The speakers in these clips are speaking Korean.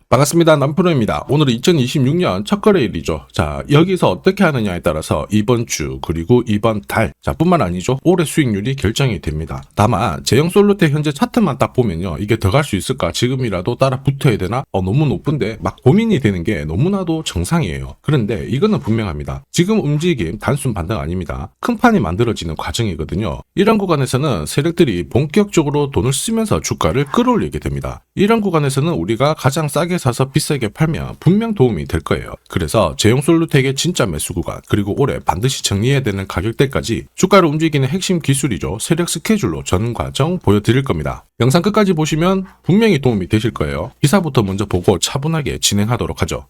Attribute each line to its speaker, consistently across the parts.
Speaker 1: 반갑습니다. 남프로입니다. 오늘은 2026년 첫 거래일이죠. 자, 여기서 어떻게 하느냐에 따라서 이번 주 그리고 이번 달, 자 뿐만 아니죠. 올해 수익률이 결정이 됩니다. 다만 제형 솔루텍 현재 차트만 딱 보면요. 이게 더 갈 수 있을까? 지금이라도 따라 붙어야 되나? 너무 높은데 막 고민이 되는 게 너무나도 정상이에요. 그런데 이거는 분명합니다. 지금 움직임 단순 반등 아닙니다. 큰 판이 만들어지는 과정이거든요. 이런 구간에서는 세력들이 본격적으로 돈을 쓰면서 주가를 끌어올리게 됩니다. 이런 구간에서는 우리가 가장 싸게 사서 비싸게 팔면 분명 도움이 될 거예요. 그래서 제형 솔루텍의 진짜 매수 구간, 그리고 올해 반드시 정리해야 되는 가격대까지 주가를 움직이는 핵심 기술이죠. 세력 스케줄로 전 과정 보여드릴 겁니다. 영상 끝까지 보시면 분명히 도움이 되실 거예요. 기사부터 먼저 보고 차분하게 진행하도록 하죠.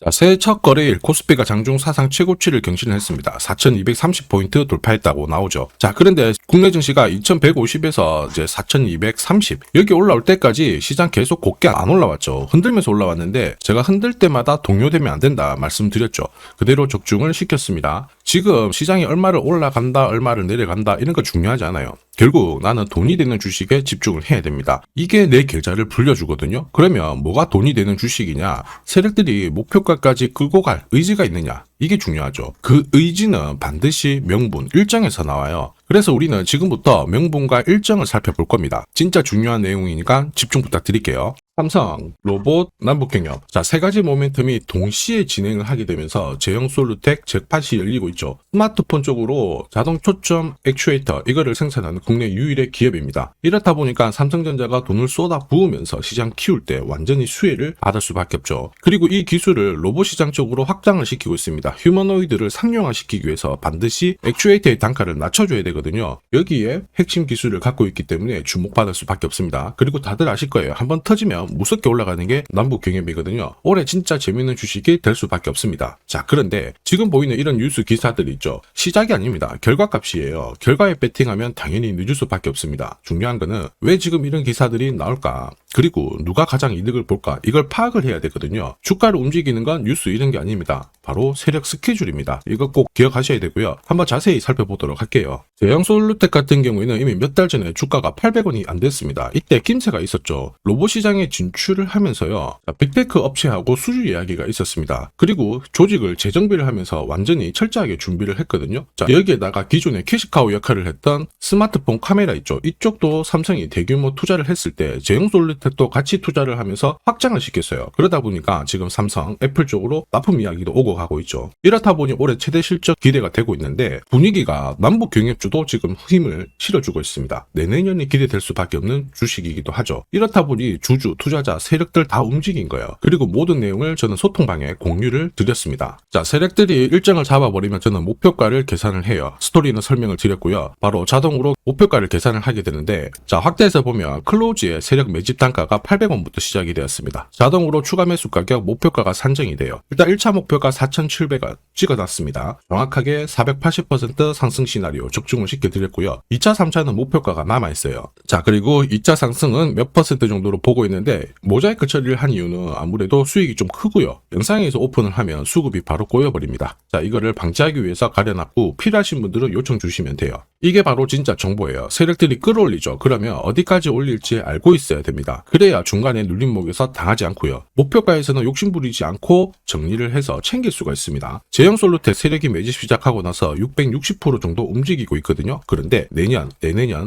Speaker 1: 자, 새해 첫 거래일 코스피가 장중 사상 최고치를 경신했습니다. 4230포인트 돌파했다고 나오죠. 자, 그런데 국내 증시가 2150에서 이제 4230 여기 올라올 때까지 시장 계속 곱게 안 올라왔죠. 흔들면서 올라왔는데 제가 흔들 때마다 동요되면 안 된다 말씀드렸죠. 그대로 적중을 시켰습니다. 지금 시장이 얼마를 올라간다, 얼마를 내려간다 이런 거 중요하지 않아요. 결국 나는 돈이 되는 주식에 집중을 해야 됩니다. 이게 내 계좌를 불려주거든요. 그러면 뭐가 돈이 되는 주식이냐? 세력들이 목표가까지 끌고 갈 의지가 있느냐? 이게 중요하죠. 그 의지는 반드시 명분, 일정에서 나와요. 그래서 우리는 지금부터 명분과 일정을 살펴볼 겁니다. 진짜 중요한 내용이니까 집중 부탁드릴게요. 삼성, 로봇, 남북경협. 자, 세 가지 모멘텀이 동시에 진행을 하게 되면서 제형 솔루텍 잭팟이 열리고 있죠. 스마트폰 쪽으로 자동 초점 액추에이터 이거를 생산하는 국내 유일의 기업입니다. 이렇다 보니까 삼성전자가 돈을 쏟아 부으면서 시장 키울 때 완전히 수혜를 받을 수밖에 없죠. 그리고 이 기술을 로봇 시장 쪽으로 확장을 시키고 있습니다. 휴머노이드를 상용화시키기 위해서 반드시 액추에이터의 단가를 낮춰줘야 되거든요. 여기에 핵심 기술을 갖고 있기 때문에 주목받을 수밖에 없습니다. 그리고 다들 아실 거예요. 한번 터지면 무섭게 올라가는 게 남북경협이거든요. 올해 진짜 재밌는 주식이 될 수밖에 없습니다. 자, 그런데 지금 보이는 이런 뉴스 기사들이 있죠. 시작이 아닙니다. 결과값이에요. 결과에 배팅하면 당연히 늦을 수밖에 없습니다. 중요한 거는 왜 지금 이런 기사들이 나올까? 그리고 누가 가장 이득을 볼까? 이걸 파악을 해야 되거든요. 주가를 움직이는 건 뉴스 이런 게 아닙니다. 바로 세력 스케줄입니다. 이거 꼭 기억하셔야 되고요. 한번 자세히 살펴보도록 할게요. 제형 솔루텍 같은 경우에는 이미 몇 달 전에 주가가 800원이 안 됐습니다. 이때 김새가 있었죠. 로봇 시장에 진출을 하면서요. 빅테크 업체하고 수주 이야기가 있었습니다. 그리고 조직을 재정비를 하면서 완전히 철저하게 준비를 했거든요. 자, 여기에다가 기존의 캐시카우 역할을 했던 스마트폰 카메라 있죠. 이쪽도 삼성이 대규모 투자를 했을 때 제형 솔루텍도 같이 투자를 하면서 확장을 시켰어요. 그러다 보니까 지금 삼성, 애플 쪽으로 납품 이야기도 오고 가고 있죠. 이렇다 보니 올해 최대 실적 기대가 되고 있는데 분위기가 남북 경협주도 지금 힘을 실어주고 있습니다. 내년이 기대될 수밖에 없는 주식이기도 하죠. 이렇다 보니 주주, 투자자, 세력들 다 움직인 거예요. 그리고 모든 내용을 저는 소통방에 공유를 드렸습니다. 자, 세력들이 일정을 잡아버리면 저는 목표가를 계산을 해요. 스토리는 설명을 드렸고요. 바로 자동으로 목표가를 계산을 하게 되는데 자, 확대해서 보면 클로즈의 세력 매집 단가가 800원부터 시작이 되었습니다. 자동으로 추가 매수 가격 목표가가 산정이 돼요. 일단 1차 목표가 4,700원 찍어놨습니다. 정확하게 480% 상승 시나리오 적중을 시켜드렸고요. 2차, 3차는 목표가가 남아있어요. 자, 그리고 2차 상승은 몇 퍼센트 정도로 보고 있는데 모자이크 처리를 한 이유는 아무래도 수익이 좀 크고요. 영상에서 오픈을 하면 수급이 바로 꼬여버립니다. 자, 이거를 방지하기 위해서 가려놨고 필요하신 분들은 요청 주시면 돼요. 이게 바로 진짜 정보예요. 세력들이 끌어올리죠. 그러면 어디까지 올릴지 알고 있어야 됩니다. 그래야 중간에 눌림목에서 당하지 않고요. 목표가에서는 욕심부리지 않고 정리를 해서 챙길 수가 있습니다. 제형 솔루텍 세력이 매집 시작하고 나서 660% 정도 움직이고 있거든요. 그런데 내년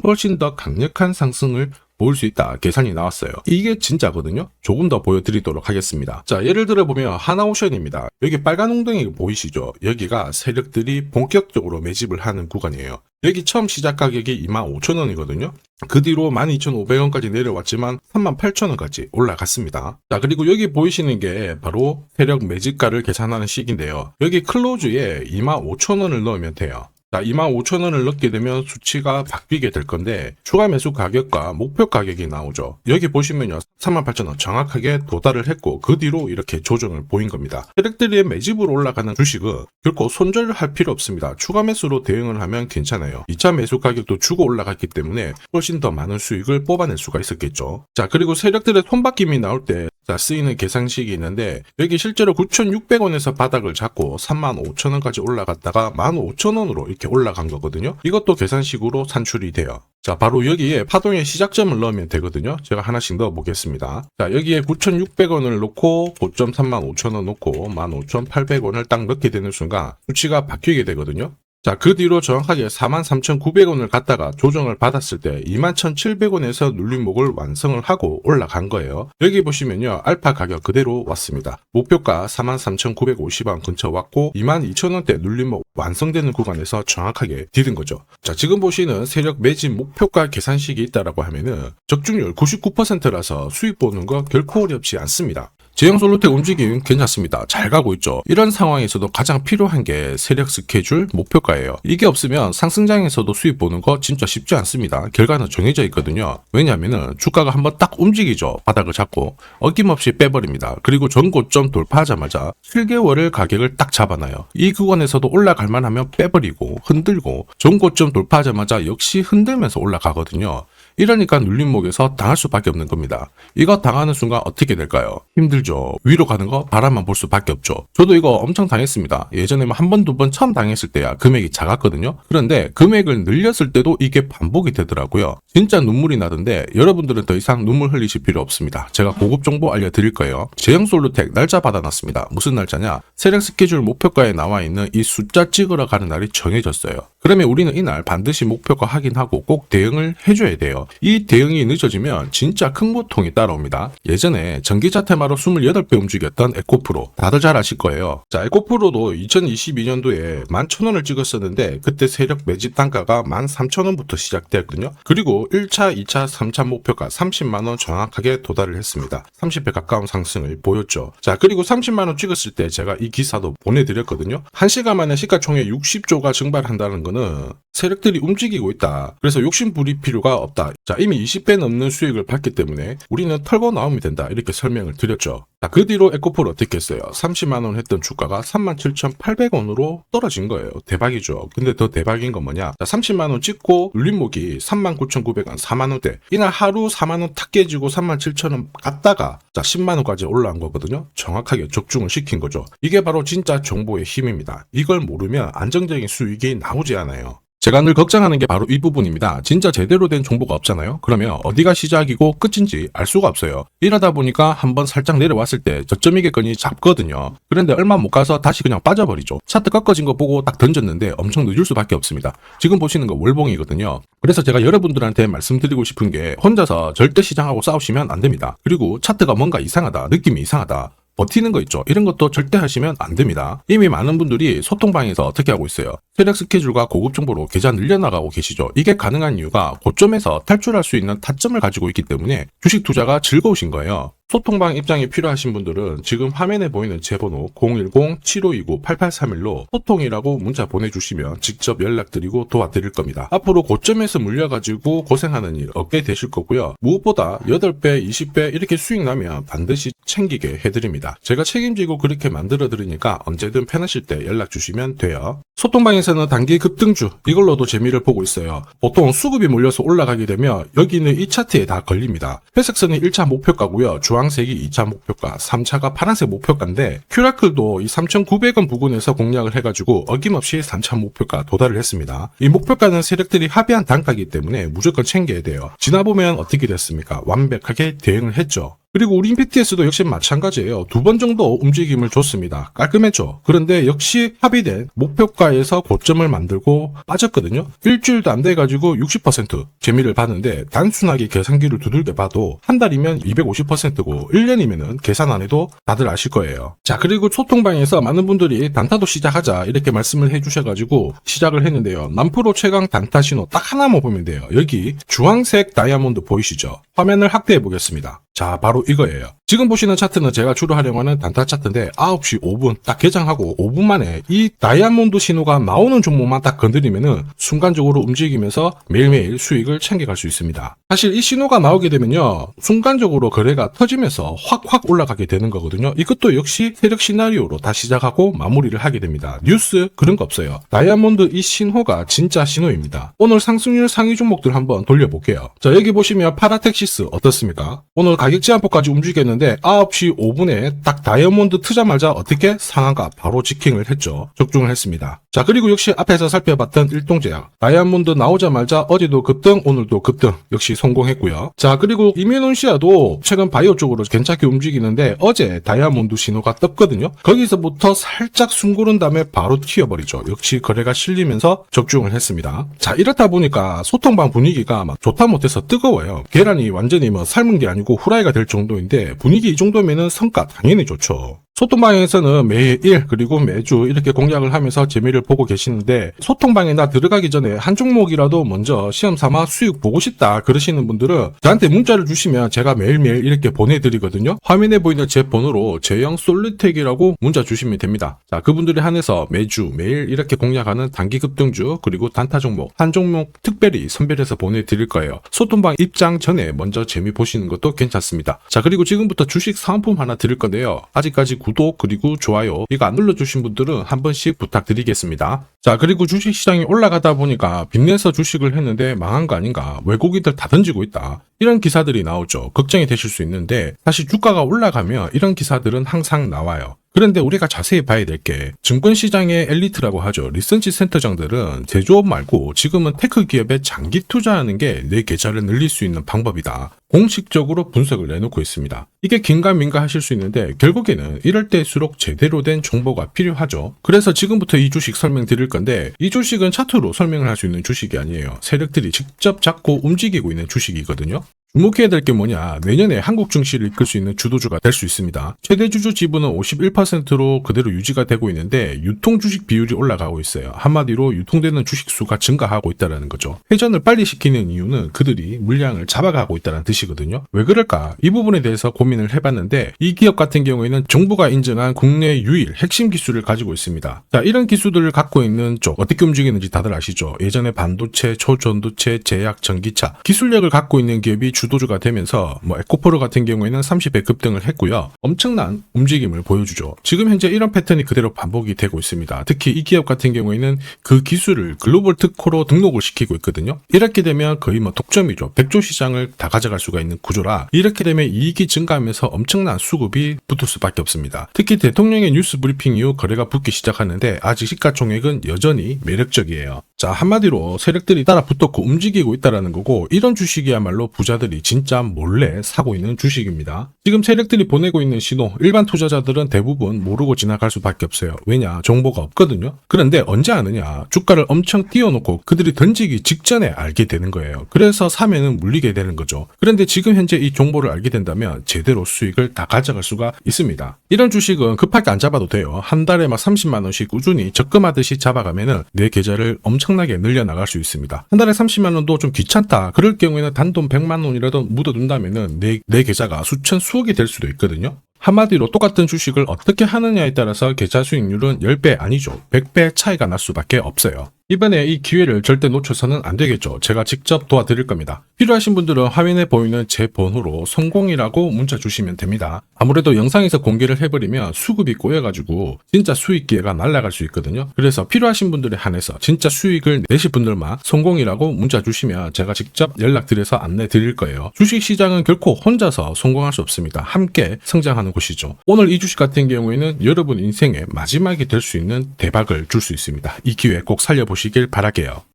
Speaker 1: 훨씬 더 강력한 상승을 볼 수 있다 계산이 나왔어요. 이게 진짜거든요. 조금 더 보여드리도록 하겠습니다. 자, 예를 들어 보면 하나오션입니다. 여기 빨간 웅덩이 보이시죠? 여기가 세력들이 본격적으로 매집을 하는 구간이에요. 여기 처음 시작 가격이 25,000원이거든요. 그 뒤로 12,500원까지 내려왔지만 38,000원까지 올라갔습니다. 자, 그리고 여기 보이시는 게 바로 세력 매집가를 계산하는 식인데요. 여기 클로즈에 25,000원을 넣으면 돼요. 자, 25,000원을 넣게 되면 수치가 바뀌게 될 건데 추가 매수 가격과 목표 가격이 나오죠. 여기 보시면요. 38,000원 정확하게 도달을 했고 그 뒤로 이렇게 조정을 보인 겁니다. 세력들이 매집으로 올라가는 주식은 결코 손절할 필요 없습니다. 추가 매수로 대응을 하면 괜찮아요. 2차 매수 가격도 주고 올라갔기 때문에 훨씬 더 많은 수익을 뽑아낼 수가 있었겠죠. 자, 그리고 세력들의 손바뀜이 나올 때 쓰이는 계산식이 있는데 여기 실제로 9,600원에서 바닥을 잡고 35,000원까지 올라갔다가 15,000원으로 이렇게 올라간 거거든요. 이것도 계산식으로 산출이 돼요. 자, 바로 여기에 파동의 시작점을 넣으면 되거든요. 제가 하나씩 넣어 보겠습니다. 자, 여기에 9,600원을 놓고 고점 35,000원 놓고 15,800원을 딱 넣게 되는 순간 수치가 바뀌게 되거든요. 자, 그 뒤로 정확하게 43,900원을 갖다가 조정을 받았을 때 21,700원에서 눌림목을 완성을 하고 올라간 거예요. 여기 보시면요, 알파 가격 그대로 왔습니다. 목표가 43,950원 근처 왔고 22,000원대 눌림목 완성되는 구간에서 정확하게 디딘 거죠. 자, 지금 보시는 세력 매집 목표가 계산식이 있다라고 하면은 적중률 99%라서 수익 보는 거 결코 어렵지 않습니다. 제형 솔루텍 움직임 괜찮습니다. 잘 가고 있죠. 이런 상황에서도 가장 필요한 게 세력 스케줄 목표가예요. 이게 없으면 상승장에서도 수익 보는 거 진짜 쉽지 않습니다. 결과는 정해져 있거든요. 왜냐하면 주가가 한번 딱 움직이죠. 바닥을 잡고 어김없이 빼버립니다. 그리고 전고점 돌파하자마자 7개월을 가격을 딱 잡아놔요. 이 구간에서도 올라갈 만하면 빼버리고 흔들고 전고점 돌파하자마자 역시 흔들면서 올라가거든요. 이러니까 눌림목에서 당할 수밖에 없는 겁니다. 이거 당하는 순간 어떻게 될까요? 힘들죠. 위로 가는 거 바라만 볼 수밖에 없죠. 저도 이거 엄청 당했습니다. 예전에 한 번, 두 번 처음 당했을 때야 금액이 작았거든요. 그런데 금액을 늘렸을 때도 이게 반복이 되더라고요. 진짜 눈물이 나던데 여러분들은 더 이상 눈물 흘리실 필요 없습니다. 제가 고급 정보 알려드릴 거예요. 제형 솔루텍 날짜 받아놨습니다. 무슨 날짜냐? 세력 스케줄 목표가에 나와 있는 이 숫자 찍으러 가는 날이 정해졌어요. 그러면 우리는 이날 반드시 목표가 확인하고 꼭 대응을 해줘야 돼요. 이 대응이 늦어지면 진짜 큰 고통이 따라옵니다. 예전에 전기차 테마로 28배 움직였던 에코프로 다들 잘 아실 거예요. 자, 에코프로도 2022년도에 11,000원을 찍었었는데 그때 세력 매집 단가가 13,000원부터 시작되었거든요. 그리고 1차, 2차, 3차 목표가 30만원 정확하게 도달을 했습니다. 30배 가까운 상승을 보였죠. 자, 그리고 30만원 찍었을 때 제가 이 기사도 보내드렸거든요. 1시간 만에 시가총액 60조가 증발한다는 거는 세력들이 움직이고 있다. 그래서 욕심 부릴 필요가 없다. 자, 이미 20배 넘는 수익을 봤기 때문에 우리는 털고 나오면 된다. 이렇게 설명을 드렸죠. 자, 그 뒤로 에코프로 어떻게 했어요? 30만원 했던 주가가 37,800원으로 떨어진 거예요. 대박이죠. 근데 더 대박인 건 뭐냐? 자, 30만원 찍고 눌림목이 39,900원, 4만원대. 이날 하루 4만원 탁 깨지고 37,000원 갔다가 자, 10만원까지 올라온 거거든요. 정확하게 적중을 시킨 거죠. 이게 바로 진짜 정보의 힘입니다. 이걸 모르면 안정적인 수익이 나오지 않아요. 제가 늘 걱정하는 게 바로 이 부분입니다. 진짜 제대로 된 정보가 없잖아요. 그러면 어디가 시작이고 끝인지 알 수가 없어요. 이러다 보니까 한번 살짝 내려왔을 때 저점이겠거니 잡거든요. 그런데 얼마 못 가서 다시 그냥 빠져버리죠. 차트 꺾어진 거 보고 딱 던졌는데 엄청 늦을 수밖에 없습니다. 지금 보시는 거 월봉이거든요. 그래서 제가 여러분들한테 말씀드리고 싶은 게 혼자서 절대 시장하고 싸우시면 안 됩니다. 그리고 차트가 뭔가 이상하다, 느낌이 이상하다, 버티는 거 있죠. 이런 것도 절대 하시면 안 됩니다. 이미 많은 분들이 소통방에서 어떻게 하고 있어요? 세력 스케줄과 고급 정보로 계좌 늘려나가고 계시죠. 이게 가능한 이유가 고점에서 탈출할 수 있는 타점을 가지고 있기 때문에 주식 투자가 즐거우신 거예요. 소통방 입장이 필요하신 분들은 지금 화면에 보이는 제 번호 010-7529-8831로 소통이라고 문자 보내주시면 직접 연락드리고 도와드릴 겁니다. 앞으로 고점에서 물려가지고 고생하는 일 없게 되실 거고요. 무엇보다 8배, 20배 이렇게 수익 나면 반드시 챙기게 해드립니다. 제가 책임지고 그렇게 만들어드리니까 언제든 편하실 때 연락 주시면 돼요. 소통방에서는 단기 급등주 이걸로도 재미를 보고 있어요. 보통 수급이 몰려서 올라가게 되면 여기는 이 차트에 다 걸립니다. 회색선이 1차 목표가고요. 주황색이 2차 목표가, 3차가 파란색 목표가인데 큐라클도 이 3,900원 부근에서 공략을 해가지고 어김없이 3차 목표가 도달을 했습니다. 이 목표가는 세력들이 합의한 단가이기 때문에 무조건 챙겨야 돼요. 지나보면 어떻게 됐습니까? 완벽하게 대응을 했죠. 그리고 우리 임팩트에서도 역시 마찬가지예요. 2번 정도 움직임을 줬습니다. 깔끔했죠. 그런데 역시 합의된 목표가에서 고점을 만들고 빠졌거든요. 일주일도 안 돼가지고 60% 재미를 봤는데 단순하게 계산기를 두들겨 봐도 한 달이면 250%고 1년이면은 계산 안 해도 다들 아실 거예요. 자, 그리고 소통방에서 많은 분들이 단타도 시작하자 이렇게 말씀을 해주셔가지고 시작을 했는데요. 남프로 최강 단타 신호 딱 하나만 보면 돼요. 여기 주황색 다이아몬드 보이시죠? 화면을 확대해 보겠습니다. 자, 바로 이거예요. 지금 보시는 차트는 제가 주로 활용하는 단타 차트인데 9시 5분 딱 개장하고 5분 만에 이 다이아몬드 신호가 나오는 종목만 딱 건드리면은 순간적으로 움직이면서 매일매일 수익을 챙겨갈 수 있습니다. 사실 이 신호가 나오게 되면요, 순간적으로 거래가 터지면서 확 올라가게 되는 거거든요. 이것도 역시 세력 시나리오로 다 시작하고 마무리를 하게 됩니다. 뉴스 그런 거 없어요. 다이아몬드 이 신호가 진짜 신호입니다. 오늘 상승률 상위 종목들 한번 돌려볼게요. 자, 여기 보시면 파라텍시스 어떻습니까? 오늘 가격 제한폭까지 움직였는데 9시 5분에 딱 다이아몬드 트자마자 어떻게 상한가 바로 지킹을 했죠. 적중을 했습니다. 자, 그리고 역시 앞에서 살펴봤던 일동제약 다이아몬드 나오자마자 어제도 급등 오늘도 급등 역시 성공했고요. 자, 그리고 이메논시아도 최근 바이오 쪽으로 괜찮게 움직이는데 어제 다이아몬드 신호가 떴거든요. 거기서부터 살짝 숨고른 다음에 바로 튀어버리죠. 역시 거래가 실리면서 적중을 했습니다. 자, 이렇다 보니까 소통방 분위기가 막 좋다 못해서 뜨거워요. 계란이 완전히 뭐 삶은 게 아니고 후라이가 될 정도인데 분위기 이 정도면은 성과 당연히 좋죠. 소통방에서는 매일 그리고 매주 이렇게 공략을 하면서 재미를 보고 계시는데 소통방에 나 들어가기 전에 한 종목이라도 먼저 시험 삼아 수익 보고 싶다 그러시는 분들은 저한테 문자를 주시면 제가 매일매일 이렇게 보내드리거든요. 화면에 보이는 제 번호로 제형 솔루텍이라고 문자 주시면 됩니다. 자, 그분들에 한해서 매주 매일 이렇게 공략하는 단기 급등주 그리고 단타 종목 한 종목 특별히 선별해서 보내드릴 거예요. 소통방 입장 전에 먼저 재미 보시는 것도 괜찮습니다. 자, 그리고 지금부터 주식 사은품 하나 드릴 건데요. 아직까지 구독 그리고 좋아요 이거 안 눌러주신 분들은 한 번씩 부탁드리겠습니다. 자, 그리고 주식시장이 올라가다 보니까 빚내서 주식을 했는데 망한 거 아닌가, 외국인들 다 던지고 있다, 이런 기사들이 나오죠. 걱정이 되실 수 있는데 사실 주가가 올라가면 이런 기사들은 항상 나와요. 그런데 우리가 자세히 봐야 될 게 증권시장의 엘리트라고 하죠. 리서치 센터장들은 제조업 말고 지금은 테크 기업에 장기 투자하는 게 내 계좌를 늘릴 수 있는 방법이다. 공식적으로 분석을 내놓고 있습니다. 이게 긴가민가 하실 수 있는데 결국에는 이럴 때일수록 제대로 된 정보가 필요하죠. 그래서 지금부터 이 주식 설명드릴 건데 이 주식은 차트로 설명을 할 수 있는 주식이 아니에요. 세력들이 직접 잡고 움직이고 있는 주식이거든요. 주목해야 될 게 뭐냐, 내년에 한국 증시를 이끌 수 있는 주도주가 될 수 있습니다. 최대 주주 지분은 51%로 그대로 유지가 되고 있는데 유통 주식 비율이 올라가고 있어요. 한마디로 유통되는 주식 수가 증가하고 있다는 거죠. 회전을 빨리 시키는 이유는 그들이 물량을 잡아가고 있다는 뜻이거든요. 왜 그럴까? 이 부분에 대해서 고민을 해봤는데 이 기업 같은 경우에는 정부가 인정한 국내 유일 핵심 기술을 가지고 있습니다. 자, 이런 기술들을 갖고 있는 쪽 어떻게 움직이는지 다들 아시죠? 예전에 반도체, 초전도체, 제약, 전기차 기술력을 갖고 있는 기업이 주도주가 되면서 에코프로 같은 경우에는 30배 급등을 했고요. 엄청난 움직임을 보여주죠. 지금 현재 이런 패턴이 그대로 반복이 되고 있습니다. 특히 이 기업 같은 경우에는 그 기술을 글로벌 특허로 등록을 시키고 있거든요. 이렇게 되면 거의 독점이죠. 100조 시장을 다 가져갈 수가 있는 구조라 이렇게 되면 이익이 증가하면서 엄청난 수급이 붙을 수밖에 없습니다. 특히 대통령의 뉴스 브리핑 이후 거래가 붙기 시작하는데 아직 시가총액은 여전히 매력적이에요. 자, 한마디로 세력들이 따라 붙었고 움직이고 있다는 거고 이런 주식이야말로 부자들이 진짜 몰래 사고 있는 주식입니다. 지금 세력들이 보내고 있는 신호 일반 투자자들은 대부분 모르고 지나갈 수밖에 없어요. 왜냐? 정보가 없거든요. 그런데 언제 아느냐? 주가를 엄청 띄워놓고 그들이 던지기 직전에 알게 되는 거예요. 그래서 사면은 물리게 되는 거죠. 그런데 지금 현재 이 정보를 알게 된다면 제대로 수익을 다 가져갈 수가 있습니다. 이런 주식은 급하게 안 잡아도 돼요. 한 달에 30만 원씩 꾸준히 적금하듯이 잡아가면은 내 계좌를 엄청나게 늘려나갈 수 있습니다. 한 달에 30만 원도 좀 귀찮다 그럴 경우에는 단돈 100만 원이라도 묻어둔다면은 내 계좌가 수천 수억이 될 수도 있거든요. 한마디로 똑같은 주식을 어떻게 하느냐에 따라서 계좌 수익률은 10배 아니죠. 100배 차이가 날 수밖에 없어요. 이번에 이 기회를 절대 놓쳐서는 안 되겠죠. 제가 직접 도와드릴 겁니다. 필요하신 분들은 화면에 보이는 제 번호로 성공이라고 문자 주시면 됩니다. 아무래도 영상에서 공개를 해버리면 수급이 꼬여가지고 진짜 수익 기회가 날아갈 수 있거든요. 그래서 필요하신 분들에 한해서 진짜 수익을 내실 분들만 성공이라고 문자 주시면 제가 직접 연락드려서 안내 드릴 거예요. 주식시장은 결코 혼자서 성공할 수 없습니다. 함께 성장하는 곳이죠. 오늘 이 주식 같은 경우에는 여러분 인생의 마지막이 될 수 있는 대박을 줄 수 있습니다. 이 기회 꼭 살려보시길 바랄게요.